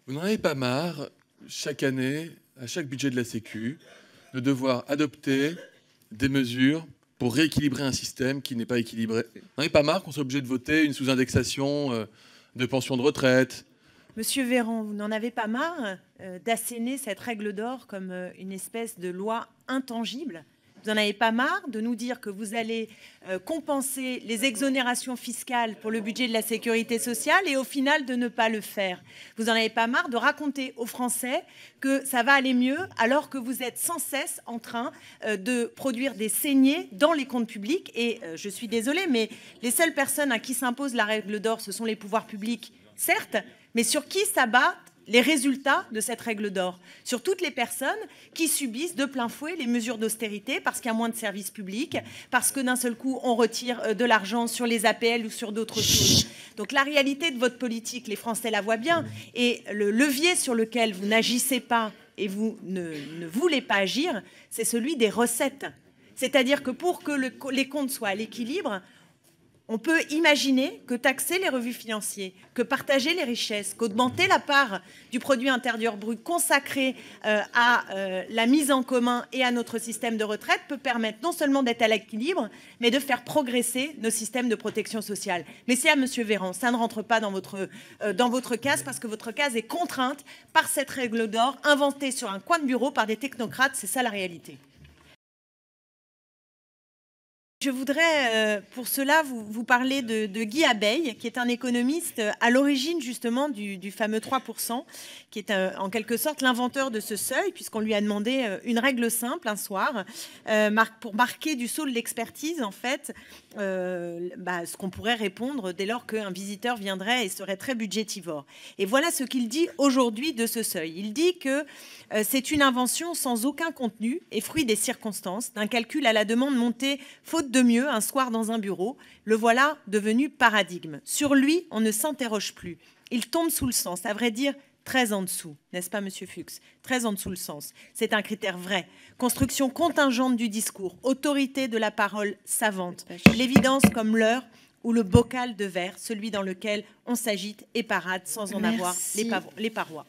Vous n'en avez pas marre, chaque année, à chaque budget de la Sécu, de devoir adopter des mesures pour rééquilibrer un système qui n'est pas équilibré? Vous n'en avez pas marre qu'on soit obligé de voter une sous-indexation de pensions de retraite? Monsieur Véran, vous n'en avez pas marre d'asséner cette règle d'or comme une espèce de loi intangible? Vous n'en avez pas marre de nous dire que vous allez compenser les exonérations fiscales pour le budget de la sécurité sociale et au final de ne pas le faire? Vous n'en avez pas marre de raconter aux Français que ça va aller mieux alors que vous êtes sans cesse en train de produire des saignées dans les comptes publics? Et je suis désolée, mais les seules personnes à qui s'impose la règle d'or, ce sont les pouvoirs publics, certes, mais sur qui s'abattent les résultats de cette règle d'or? Sur toutes les personnes qui subissent de plein fouet les mesures d'austérité parce qu'il y a moins de services publics, parce que d'un seul coup, on retire de l'argent sur les APL ou sur d'autres choses. Donc la réalité de votre politique, les Français la voient bien. Et le levier sur lequel vous n'agissez pas et vous ne voulez pas agir, c'est celui des recettes. C'est-à-dire que pour que les comptes soient à l'équilibre, on peut imaginer que taxer les revenus financiers, que partager les richesses, qu'augmenter la part du produit intérieur brut consacré à la mise en commun et à notre système de retraite peut permettre non seulement d'être à l'équilibre, mais de faire progresser nos systèmes de protection sociale. Mais c'est à Monsieur Véran, ça ne rentre pas dans votre case parce que votre case est contrainte par cette règle d'or inventée sur un coin de bureau par des technocrates. C'est ça la réalité. Je voudrais, pour cela, vous parler de Guy Abeille, qui est un économiste à l'origine justement du fameux 3%, qui est en quelque sorte l'inventeur de ce seuil, puisqu'on lui a demandé une règle simple un soir, pour marquer du sceau de l'expertise, en fait, ce qu'on pourrait répondre dès lors qu'un visiteur viendrait et serait très budgétivore. Et voilà ce qu'il dit aujourd'hui de ce seuil. Il dit que c'est une invention sans aucun contenu et fruit des circonstances, d'un calcul à la demande monté faute de mieux un soir dans un bureau. Le voilà devenu paradigme. Sur lui, on ne s'interroge plus. Il tombe sous le sens, à vrai dire, très en dessous, n'est-ce pas, Monsieur Fuchs? Très en dessous le sens. C'est un critère vrai. Construction contingente du discours, autorité de la parole savante, l'évidence comme l'heure ou le bocal de verre, celui dans lequel on s'agite et parade sans en avoir les parois.